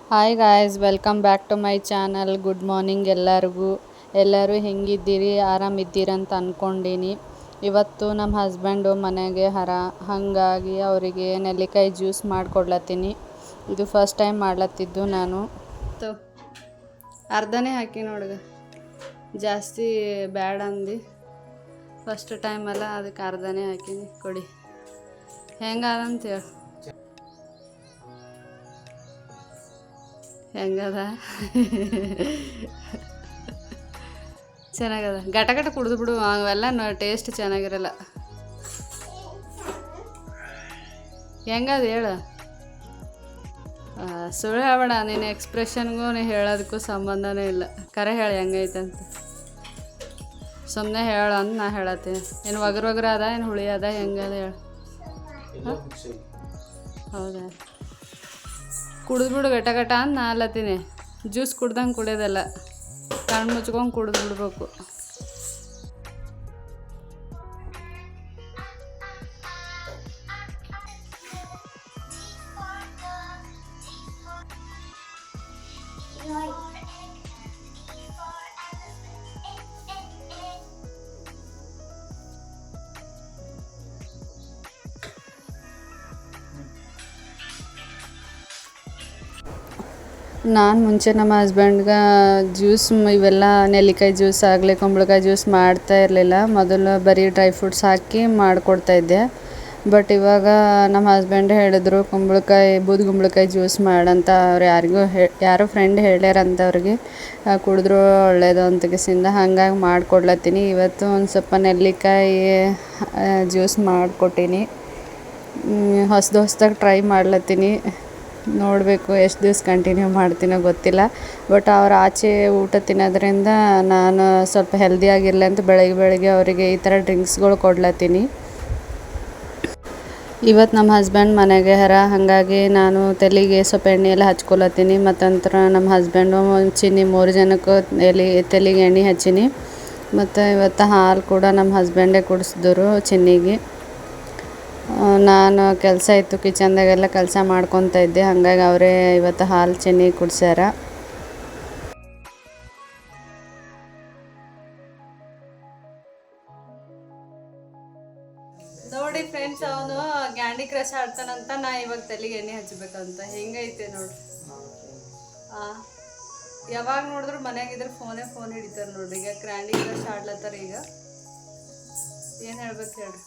Hi guys, welcome back to my channel. Good morning ಎಲ್ಲರಿಗೂ. ಎಲ್ಲರೂ ಹೆಂಗಿದ್ದೀರಿ, ಆರಾಮಿದ್ದೀರಂತ ಅಂದ್ಕೊಂಡೀನಿ. ಇವತ್ತು ನಮ್ಮ ಹಸ್ಬೆಂಡು ಮನೆಗೆ ಹಾಗಾಗಿ ಅವರಿಗೆ ನೆಲ್ಲಿಕಾಯಿ ಜ್ಯೂಸ್ ಮಾಡಿಕೊಡ್ಲತ್ತೀನಿ. ಇದು ಫಸ್ಟ್ ಟೈಮ್ ಮಾಡ್ಲತ್ತಿದ್ದು ನಾನು. ಅರ್ಧನೇ ಹಾಕಿ ನೋಡ್ಗ, ಜಾಸ್ತಿ ಬ್ಯಾಡ ಅಂದು ಫಸ್ಟ್ ಟೈಮ್ ಅಲ್ಲ, ಅದಕ್ಕೆ ಅರ್ಧನೇ ಹಾಕಿನಿ. ಕೊಡಿ ಹೆಂಗದಂತೇಳಿ. ಹೆಂಗದ ಚೆನ್ನಾಗದ. ಘಟ ಕುಡಿದು ಬಿಡು, ಅವೆಲ್ಲ ಟೇಸ್ಟ್ ಚೆನ್ನಾಗಿರಲ್ಲ. ಹೆಂಗದ ಹೇಳು. ಸುಳ್ಳು ಹೇಳ್ಬೇಡ, ನಿನ್ನ ಎಕ್ಸ್ಪ್ರೆಷನ್ಗೂ ನೀ ಹೇಳೋದಕ್ಕೂ ಸಂಬಂಧನೇ ಇಲ್ಲ. ಕರೆ ಹೇಳಿ ಹೆಂಗೈತಂತ. ಸುಮ್ಮನೆ ಹೇಳು ಅಂತ ನಾ ಹೇಳತ್ತೀನಿ. ಏನು ಒಗರು ಅದ, ಏನು ಹುಳಿ ಅದ, ಹೆಂಗದ ಹೇಳು. ಹೌದಾ, ಕುಡಿದ್ಬಿಡು ಘಟ ಅಂತ ನಾ ಅಲ್ಲತ್ತೀನಿ. ಜ್ಯೂಸ್ ಕುಡ್ದಂಗೆ ಕುಡಿಯೋದಲ್ಲ, ಕಣ್ಣು ಮುಚ್ಕೊಂಡು ಕುಡಿದು ಬಿಡ್ಬೇಕು. ನಾನು ಮುಂಚೆ ನಮ್ಮ ಹಸ್ಬೆಂಡ್ಗೆ ಜ್ಯೂಸ್ ಇವೆಲ್ಲ ನೆಲ್ಲಿಕಾಯಿ ಜ್ಯೂಸ್ ಆಗಲಿ ಕುಂಬಳಕಾಯಿ ಜ್ಯೂಸ್ ಮಾಡ್ತಾ ಇರಲಿಲ್ಲ. ಮೊದಲು ಬರೀ ಡ್ರೈ ಫ್ರೂಟ್ಸ್ ಹಾಕಿ ಮಾಡಿಕೊಡ್ತಾಯಿದ್ದೆ. ಬಟ್ ಇವಾಗ ನಮ್ಮ ಹಸ್ಬೆಂಡ್ ಹೇಳಿದ್ರು ಕುಂಬಳಕಾಯಿ ಜ್ಯೂಸ್ ಮಾಡಂತ. ಅವ್ರು ಯಾರೋ ಫ್ರೆಂಡ್ ಹೇಳ್ಯಾರಂತ ಅವ್ರಿಗೆ, ಕುಡಿದ್ರು ಒಳ್ಳೇದು ಅಂತ ಕಿಸಿಂದ. ಹಾಗಾಗಿ ಮಾಡಿಕೊಡ್ಲತ್ತೀನಿ. ಇವತ್ತು ಒಂದು ಸ್ವಲ್ಪ ನೆಲ್ಲಿಕಾಯಿ ಜ್ಯೂಸ್ ಮಾಡಿಕೊಟ್ಟೀನಿ. ಹೊಸ್ದಾಗಿ ಟ್ರೈ ಮಾಡ್ಲತ್ತೀನಿ. ನೋಡಬೇಕು ಎಷ್ಟು ದಿವ್ಸ ಕಂಟಿನ್ಯೂ ಮಾಡ್ತೀನೋ ಗೊತ್ತಿಲ್ಲ. ಬಟ್ ಅವ್ರು ಆಚೆ ಊಟ ತಿನ್ನೋದ್ರಿಂದ ನಾನು ಸ್ವಲ್ಪ ಹೆಲ್ದಿಯಾಗಿರಲಿ ಅಂತ ಬೆಳಗ್ಗೆ ಅವರಿಗೆ ಈ ಥರ ಡ್ರಿಂಕ್ಸ್ಗಳು ಕೊಡ್ಲತ್ತೀನಿ. ಇವತ್ತು ನಮ್ಮ ಹಸ್ಬೆಂಡ್ ಮನೆಗೆ ಹಾಗಾಗಿ ನಾನು ತಲೆಗೆ ಸ್ವಲ್ಪ ಎಣ್ಣೆ ಎಲ್ಲ ಹಚ್ಕೊಳತ್ತೀನಿ. ಮತ್ತು ನಮ್ಮ ಹಸ್ಬೆಂಡು ಚಿನ್ನಿ 3 ಜನಕ್ಕೂ ತಲೆಗೆ ಎಣ್ಣೆ ಹಚ್ಚೀನಿ. ಮತ್ತು ಇವತ್ತು ಹಾಲು ಕೂಡ ನಮ್ಮ ಹಸ್ಬೆಂಡೇ ಕುಡಿಸಿದ್ರು ಚಿನ್ನಿಗೆ. ನಾನು ಕೆಲಸ ಇತ್ತು, ಕಿಚನ್ದಾಗೆಲ್ಲ ಕೆಲಸ ಮಾಡ್ಕೊತಾ ಇದ್ದೆ. ಹಾಗಾಗಿ ಅವರೇ ಇವತ್ತು ಹಾಲು ಚಿನ್ನಿಗೆ ಕುಡಿಸ್ಯಾರ. ನೋಡಿ ಫ್ರೆಂಡ್ಸ್, ಅವನು ಕ್ಯಾಂಡಿ ಕ್ರಶ್ ಆಡ್ತಾನಂತ. ನಾ ಇವಾಗ ತಲೆಗೆ ಎಣ್ಣೆ ಹಚ್ಚಬೇಕಂತ. ಹೆಂಗೈತೆ ನೋಡ್ರಿ. ಯಾವಾಗ ನೋಡಿದ್ರು ಮನ್ಯಾಗಿದ್ರೆ ಫೋನ್ ಹಿಡಿತಾರೆ ನೋಡ್ರಿ. ಈಗ ಕ್ಯಾಂಡಿ ಕ್ರಶ್ ಆಡ್ಲತ್ತಾರ. ಈಗ ಏನು ಹೇಳ್ಬೇಕು ಹೇಳ್ರಿ.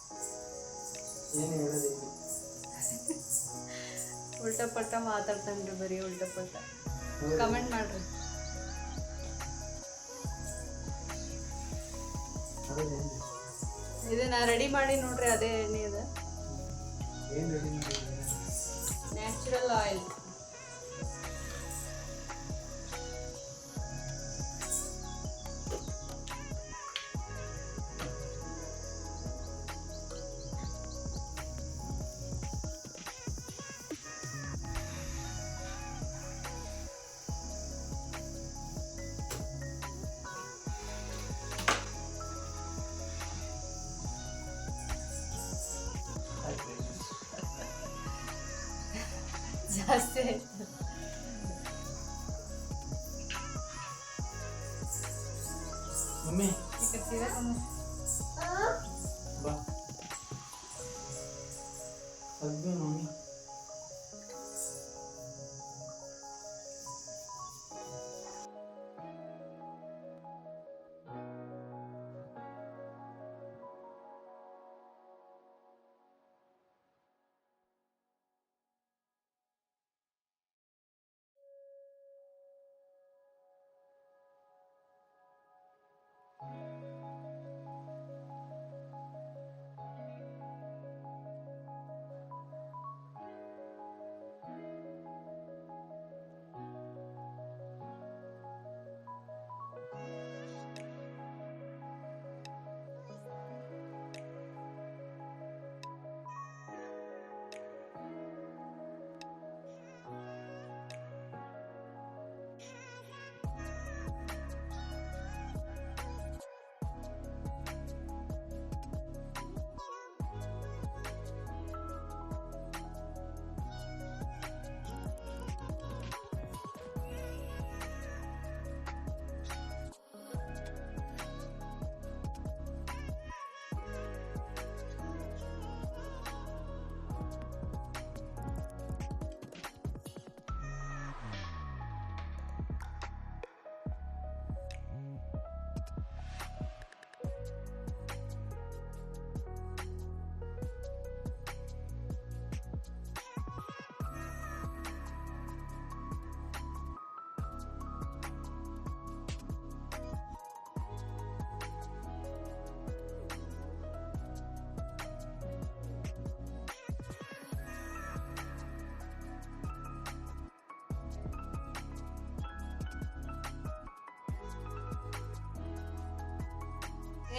ಉಲ್ಟಾ ಪಟ್ಟ ಮಾತಾಡ್ತಾನ್ರಿ, ಬರೀ ಉಲ್ಟಾ ಪಟ್ಟ. ಕಮೆಂಟ್ ಮಾಡ್ರಿ. ಇದನ್ನ ರೆಡಿ ಮಾಡಿ ನೋಡ್ರಿ. ಅದೇ ಎಣ್ಣೆ ಇದೆ, ನ್ಯಾಚುರಲ್ ಆಯಿಲ್. ಜಾಸ್ತಿ ಆಯ್ತು.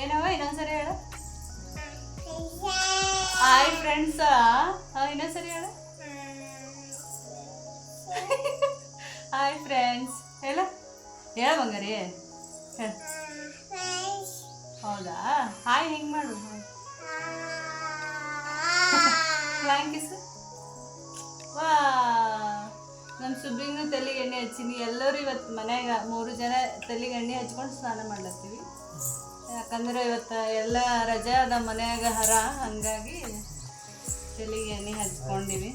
ಏನವ ಇನ್ನೊಂದ್ಸರಿ ಹೇಳ. Hi friends. ಇನ್ನೊಂದ್ಸರಿ ಹೇಳ. ಹಾಯ್ ಫ್ರೆಂಡ್ಸ್ ಹೇಳ. ಹೇಳ ಬಂಗಾರಿ ಹೇಳ. ಹೌದಾ ಹಾಯ್ ಹೆಂಗೆ ಮಾಡು. Flying kiss. ವಾ ನಮ್ಮ ಸುಬ್ಬಿಗೂ ತಲೆಗೆ ಎಣ್ಣೆ ಹಚ್ಚೀನಿ. ಎಲ್ಲರೂ ಇವತ್ತು ಮನ್ಯಾಗ 3 ಜನ ತಲೆಗೆ ಎಣ್ಣೆ ಹಚ್ಕೊಂಡು ಸ್ನಾನ ಮಾಡ್ಲತ್ತೀವಿ. ಯಾಕಂದ್ರೆ ಇವತ್ತು ಎಲ್ಲ ರಜೆ ಅದ ಮನ್ಯಾಗ ಹರ, ಹಂಗಾಗಿ ತಲೆಗೆ ಎಣ್ಣೆ ಹಚ್ಕೊಂಡಿವಿ.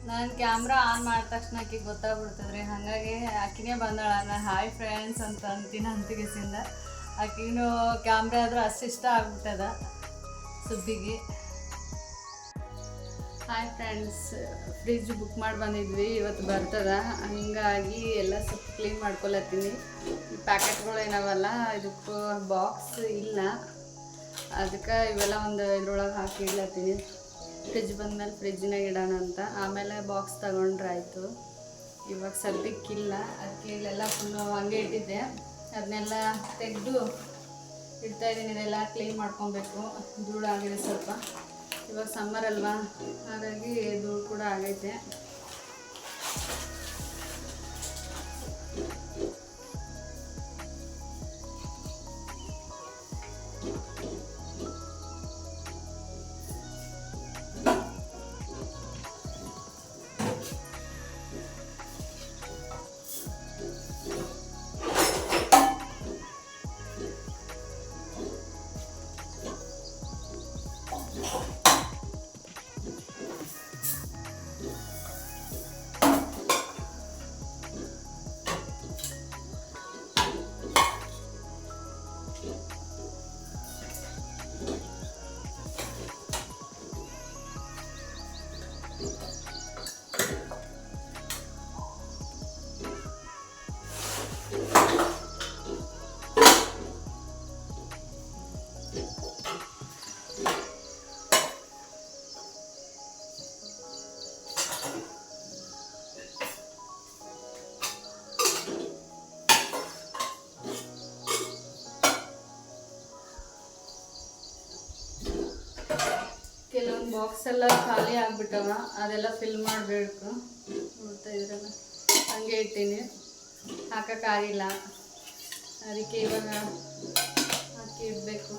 ನಾನು ಕ್ಯಾಮ್ರಾ ಆನ್ ಮಾಡಿದ ತಕ್ಷಣ ಆಕಿಗೆ ಗೊತ್ತಾಗ್ಬಿಡ್ತದ್ರಿ. ಹಾಗಾಗಿ ಆಕಿನೇ ಬಂದಾಳ. ನಾನು ಹಾಯ್ ಫ್ರೆಂಡ್ಸ್ ಅಂತ ಅಂತೀನಿ ಅಂತಿಗೆಸಿಂದ. ಆಕಿನೂ ಕ್ಯಾಮ್ರಾ ಆದ್ರೆ ಅಷ್ಟು ಇಷ್ಟ ಆಗ್ಬಿಟ್ಟದ ಸುಬ್ಬಿಗೆ. ಹಾಯ್ ಫ್ರೆಂಡ್ಸ್, ಫ್ರಿಜ್ ಬುಕ್ ಮಾಡಿ ಬಂದಿದ್ವಿ, ಇವತ್ತು ಬರ್ತದ. ಹಂಗಾಗಿ ಎಲ್ಲ ಸ್ವಲ್ಪ ಕ್ಲೀನ್ ಮಾಡ್ಕೊಳತ್ತೀನಿ. ಈ ಪ್ಯಾಕೆಟ್ಗಳು ಏನವಲ್ಲ, ಇದಕ್ಕೆ ಬಾಕ್ಸ್ ಇಲ್ಲ, ಅದಕ್ಕೆ ಇವೆಲ್ಲ ಒಂದು ಇದ್ರೊಳಗೆ ಹಾಕಿ ಇಡ್ಲತ್ತೀನಿ. ಫ್ರಿಜ್ ಬಂದಮೇಲೆ ಫ್ರಿಜ್ನಾಗ ಇಡೋಣ ಅಂತ, ಆಮೇಲೆ ಬಾಕ್ಸ್ ತಗೊಂಡ್ರೆ ಆಯಿತು. ಇವಾಗ ಸದ್ಯಕ್ಕಿಲ್ಲ, ಅದಕ್ಕೆ ಇಲ್ಲೆಲ್ಲ ಫುಲ್ಲು ಹಂಗೆ ಇಟ್ಟಿದ್ದೆ. ಅದನ್ನೆಲ್ಲ ತೆಗೆದು ಇಡ್ತಾಯಿದ್ದೀನಿ. ಇದೆಲ್ಲ ಕ್ಲೀನ್ ಮಾಡ್ಕೊಬೇಕು. ಧೂಳು ಆಗಿದೆ ಸ್ವಲ್ಪ. ಇವಾಗ ಸಮ್ಮರ್ ಅಲ್ವಾ, ಹಾಗಾಗಿ ಧೂಳು ಕೂಡ ಆಗೈತೆ. ಕೆಲವೊಂದು ಬಾಕ್ಸ್ ಎಲ್ಲ ಖಾಲಿ ಆಗಿಬಿಟ್ಟವ, ಅದೆಲ್ಲ ಫಿಲ್ ಮಾಡಬೇಕು. ನೋಡ್ತಾ ಇದ್ರಲ್ಲ, ಹಂಗೆ ಇಟ್ಟೀನಿ, ಹಾಕೋಕ್ಕಾಗಿಲ್ಲ. ಅದಕ್ಕೆ ಇವಾಗ ಹಾಕಿ ಇಡಬೇಕು.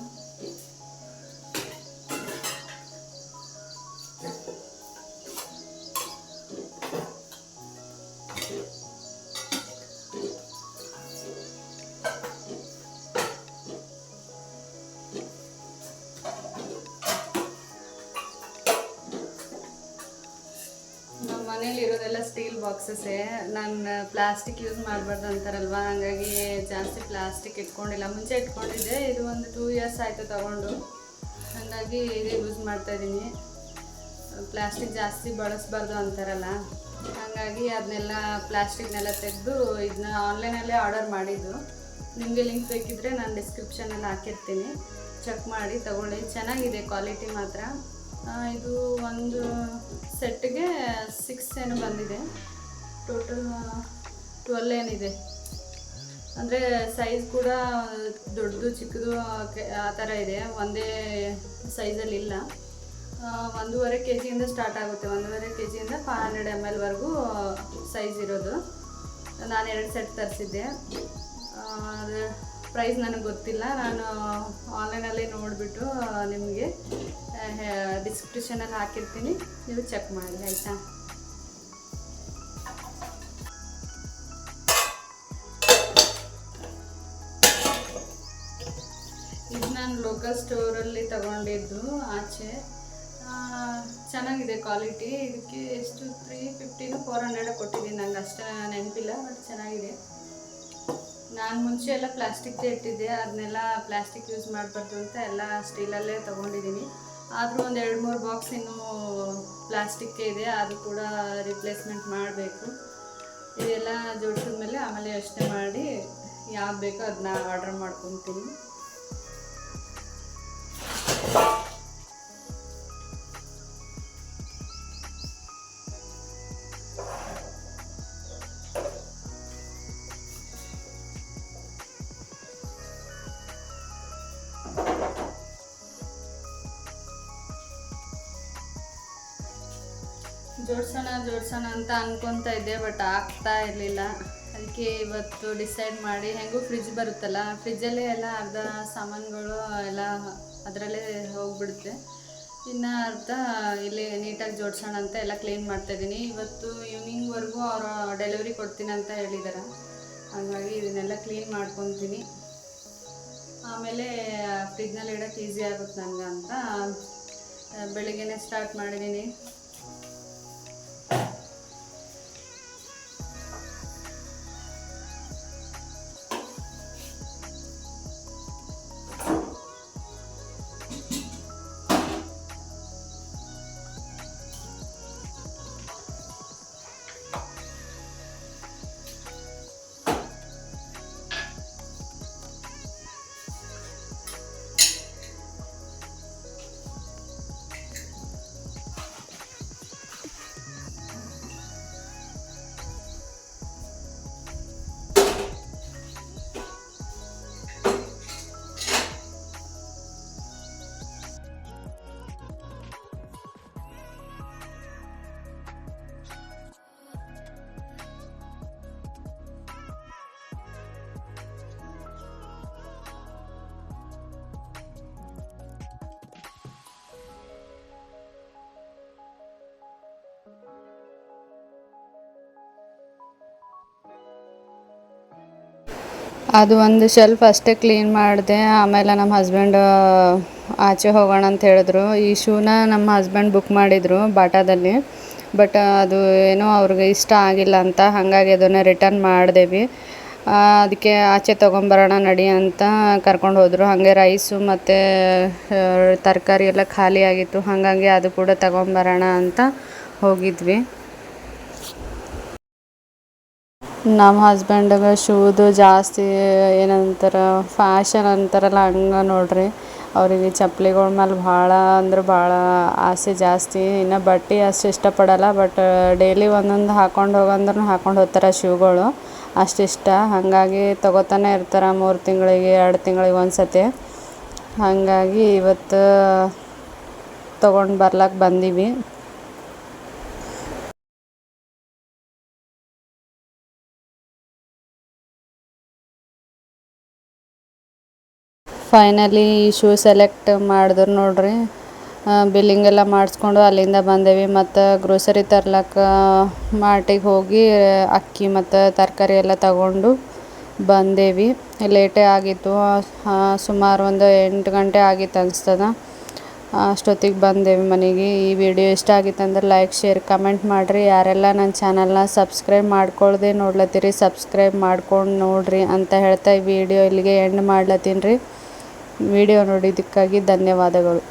ಮನೇಲಿ ಇರೋದೆಲ್ಲ ಸ್ಟೀಲ್ ಬಾಕ್ಸಸ್ಸೇ. ನಾನು ಪ್ಲಾಸ್ಟಿಕ್ ಯೂಸ್ ಮಾಡಬಾರ್ದು ಅಂತಾರಲ್ವ, ಹಾಗಾಗಿ ಜಾಸ್ತಿ ಪ್ಲಾಸ್ಟಿಕ್ ಇಟ್ಕೊಂಡಿಲ್ಲ. ಮುಂಚೆ ಇಟ್ಕೊಂಡಿದ್ದೆ, ಇದು ಒಂದು 2 ಇಯರ್ಸ್ ಆಯಿತು ತಗೊಂಡು. ಹಾಗಾಗಿ ಇದು ಯೂಸ್ ಮಾಡ್ತಾಯಿದ್ದೀನಿ. ಪ್ಲಾಸ್ಟಿಕ್ ಜಾಸ್ತಿ ಬಳಸಬಾರ್ದು ಅಂತಾರಲ್ಲ, ಹಾಗಾಗಿ ಅದನ್ನೆಲ್ಲ ಪ್ಲಾಸ್ಟಿಕ್ನೆಲ್ಲ ತೆಗೆದು ಇದನ್ನ ಆನ್ಲೈನಲ್ಲೇ ಆರ್ಡರ್ ಮಾಡಿದ್ದು. ನಿಮಗೆ ಲಿಂಕ್ ಬೇಕಿದ್ದರೆ ನಾನು ಡಿಸ್ಕ್ರಿಪ್ಷನಲ್ಲಿ ಹಾಕಿರ್ತೀನಿ, ಚೆಕ್ ಮಾಡಿ ತಗೊಳ್ಳಿ. ಚೆನ್ನಾಗಿದೆ ಕ್ವಾಲಿಟಿ ಮಾತ್ರ. ಇದು ಒಂದು ಸೆಟ್ಗೆ 6 ಏನೋ ಬಂದಿದೆ. ಟೋಟಲ್ 12 ಏನಿದೆ. ಅಂದರೆ ಸೈಜ್ ಕೂಡ ದೊಡ್ಡದು ಚಿಕ್ಕದು ಆ ಥರ ಇದೆ, ಒಂದೇ ಸೈಜಲ್ಲಿ ಇಲ್ಲ. 1.5 kg ಸ್ಟಾರ್ಟ್ ಆಗುತ್ತೆ. 1.5 kg 500 ml ಸೈಜ್ ಇರೋದು. ನಾನು 2 ಸೆಟ್ ತರಿಸಿದ್ದೆ. ಅದು ಪ್ರೈಸ್ ನನಗೆ ಗೊತ್ತಿಲ್ಲ, ನಾನು ಆನ್ಲೈನಲ್ಲಿ ನೋಡಿಬಿಟ್ಟು ನಿಮಗೆ ಡಿಸ್ಕ್ರಿಪ್ಷನಲ್ಲಿ ಹಾಕಿರ್ತೀನಿ, ನೀವು ಚೆಕ್ ಮಾಡಿ ಆಯಿತಾ. ಇದು ನಾನು ಲೋಕಲ್ ಸ್ಟೋರಲ್ಲಿ ತಗೊಂಡಿದ್ದು ಆಚೆ. ಚೆನ್ನಾಗಿದೆ ಕ್ವಾಲಿಟಿ. ಇದಕ್ಕೆ ಎಷ್ಟು 350 400 ಕೊಟ್ಟಿದ್ದೀನಿ, ನಂಗೆ ಅಷ್ಟು ನೆನಪಿಲ್ಲ, ಬಟ್ ಚೆನ್ನಾಗಿದೆ. ನಾನು ಮುಂಚೆ ಎಲ್ಲ ಪ್ಲಾಸ್ಟಿಕ್ದೇ ಇಟ್ಟಿದ್ದೆ, ಅದನ್ನೆಲ್ಲ ಪ್ಲಾಸ್ಟಿಕ್ ಯೂಸ್ ಮಾಡಬಾರ್ದು ಅಂತ ಎಲ್ಲ ಸ್ಟೀಲಲ್ಲೇ ತೊಗೊಂಡಿದ್ದೀನಿ. ಆದರೂ ಒಂದು 2-3 ಬಾಕ್ಸ್ ಇನ್ನೂ ಪ್ಲಾಸ್ಟಿಕ್ಕೇ ಇದೆ, ಅದು ಕೂಡ ರಿಪ್ಲೇಸ್ಮೆಂಟ್ ಮಾಡಬೇಕು. ಇದೆಲ್ಲ ಜೋಡಿಸಿದ್ಮೇಲೆ ಆಮೇಲೆ ಯೋಚನೆ ಮಾಡಿ ಯಾವ್ದು ಬೇಕೋ ಅದನ್ನ ಆರ್ಡ್ರ್ ಮಾಡ್ಕೊತೀನಿ. ಜೋಡ್ಸೋಣ ಅಂತ ಅನ್ಕೊತಾ ಇದ್ದೆ, ಬಟ್ ಆಗ್ತಾ ಇರಲಿಲ್ಲ. ಅದಕ್ಕೆ ಇವತ್ತು ಡಿಸೈಡ್ ಮಾಡಿ, ಹೆಂಗೂ ಫ್ರಿಜ್ ಬರುತ್ತಲ್ಲ, ಫ್ರಿಜ್ಜಲ್ಲೇ ಎಲ್ಲ ಅರ್ಧ ಸಾಮಾನುಗಳು ಎಲ್ಲ ಅದರಲ್ಲೇ ಹೋಗ್ಬಿಡುತ್ತೆ. ಇನ್ನು ಅರ್ಧ ಇಲ್ಲಿ ನೀಟಾಗಿ ಜೋಡ್ಸೋಣ ಅಂತ ಎಲ್ಲ ಕ್ಲೀನ್ ಮಾಡ್ತಾಯಿದ್ದೀನಿ. ಇವತ್ತು ಈವ್ನಿಂಗ್ವರೆಗೂ ಅವರು ಡೆಲಿವರಿ ಕೊಡ್ತೀನಿ ಅಂತ ಹೇಳಿದ್ದಾರೆ. ಹಾಗಾಗಿ ಇದನ್ನೆಲ್ಲ ಕ್ಲೀನ್ ಮಾಡ್ಕೊತೀನಿ. ಆಮೇಲೆ ಫ್ರಿಜ್ನಲ್ಲಿ ಇಡೋಕ್ಕೆ ಈಸಿ ಆಗುತ್ತೆ ನನಗೆ ಅಂತ ಬೆಳಿಗ್ಗೆನೇ ಸ್ಟಾರ್ಟ್ ಮಾಡಿದ್ದೀನಿ. ಅದು ಒಂದು ಶೆಲ್ಫ್ ಅಷ್ಟೇ ಕ್ಲೀನ್ ಮಾಡಿದೆ. ಆಮೇಲೆ ನಮ್ಮ ಹಸ್ಬೆಂಡ್ ಆಚೆ ಹೋಗೋಣ ಅಂತ ಹೇಳಿದ್ರು. ಈ ಶೂನ ನಮ್ಮ ಹಸ್ಬೆಂಡ್ ಬುಕ್ ಮಾಡಿದರು ಬಾಟಾದಲ್ಲಿ, ಬಟ್ ಅದು ಏನೋ ಅವ್ರಿಗೆ ಇಷ್ಟ ಆಗಿಲ್ಲ ಅಂತ, ಹಾಗಾಗಿ ಅದನ್ನು ರಿಟರ್ನ್ ಮಾಡಿದೆವು. ಅದಕ್ಕೆ ಆಚೆ ತೊಗೊಂಬರೋಣ ನಡಿ ಅಂತ ಕರ್ಕೊಂಡು ಹೋದರು. ಹಾಗೆ ರೈಸು ಮತ್ತು ತರಕಾರಿ ಎಲ್ಲ ಖಾಲಿ ಆಗಿತ್ತು, ಹಾಗಾಗಿ ಅದು ಕೂಡ ತಗೊಂಬರೋಣ ಅಂತ ಹೋಗಿದ್ವಿ. ನಮ್ಮ ಹಸ್ಬೆಂಡಿಗೆ ಶೂದು ಜಾಸ್ತಿ ಏನಂತಾರೆ ಫ್ಯಾಷನ್ ಅಂತಾರಲ್ಲ, ಹಂಗೆ ನೋಡ್ರಿ. ಅವರಿಗೆ ಚಪ್ಪಲಿಗಳ ಮೇಲೆ ಭಾಳ ಅಂದ್ರೆ ಭಾಳ ಆಸೆ ಜಾಸ್ತಿ. ಇನ್ನು ಬಟ್ಟೆ ಅಷ್ಟು ಇಷ್ಟಪಡಲ್ಲ, ಬಟ್ ಡೈಲಿ ಒಂದೊಂದು ಹಾಕ್ಕೊಂಡು ಹೋಗಂದ್ರೂ ಹಾಕ್ಕೊಂಡು ಹೋಗ್ತಾರೆ ಶೂಗಳು, ಅಷ್ಟಿಷ್ಟ. ಹಾಗಾಗಿ ತೊಗೋತಾನೆ ಇರ್ತಾರೆ 3 ತಿಂಗಳಿಗೆ 2 ತಿಂಗಳಿಗೆ ಒಂದು ಸತಿ. ಹಾಗಾಗಿ ಇವತ್ತು ತೊಗೊಂಡು ಬರ್ಲಕ್ಕೆ ಬಂದೀವಿ. ಫೈನಲಿ ಈ ಶೂ ಸೆಲೆಕ್ಟ್ ಮಾಡಿದ್ರು ನೋಡ್ರಿ. ಬಿಲ್ಲಿಂಗ್ ಎಲ್ಲ ಮಾಡಿಸ್ಕೊಂಡು ಅಲ್ಲಿಂದ ಬಂದೇವಿ. ಮತ್ತು ಗ್ರೋಸರಿ ತರ್ಲಕ್ಕೆ ಮಾರ್ಟಿಗೆ ಹೋಗಿ ಅಕ್ಕಿ ಮತ್ತು ತರಕಾರಿ ಎಲ್ಲ ತಗೊಂಡು ಬಂದೇವಿ. ಲೇಟೇ ಆಗಿತ್ತು, ಸುಮಾರು ಒಂದು 8 ಗಂಟೆ ಆಗಿತ್ತು ಅನಿಸ್ತದ. ಅಷ್ಟೊತ್ತಿಗೆ ಬಂದೇವಿ ಮನೆಗೆ. ಈ ವಿಡಿಯೋ ಇಷ್ಟ ಆಗಿತ್ತಂದ್ರೆ ಲೈಕ್, ಶೇರ್, ಕಮೆಂಟ್ ಮಾಡಿರಿ. ಯಾರೆಲ್ಲ ನನ್ನ ಚಾನಲ್ನ ಸಬ್ಸ್ಕ್ರೈಬ್ ಮಾಡ್ಕೊಳ್ದೆ ನೋಡ್ಲತ್ತೀರಿ, ಸಬ್ಸ್ಕ್ರೈಬ್ ಮಾಡ್ಕೊಂಡು ನೋಡಿರಿ ಅಂತ ಹೇಳ್ತಾ ಈ ವಿಡಿಯೋ ಇಲ್ಲಿಗೆ ಎಂಡ್ ಮಾಡ್ಲತ್ತೀನಿ ರೀ. ವಿಡಿಯೋ ನೋಡಿದ್ದಕ್ಕಾಗಿ ಧನ್ಯವಾದಗಳು.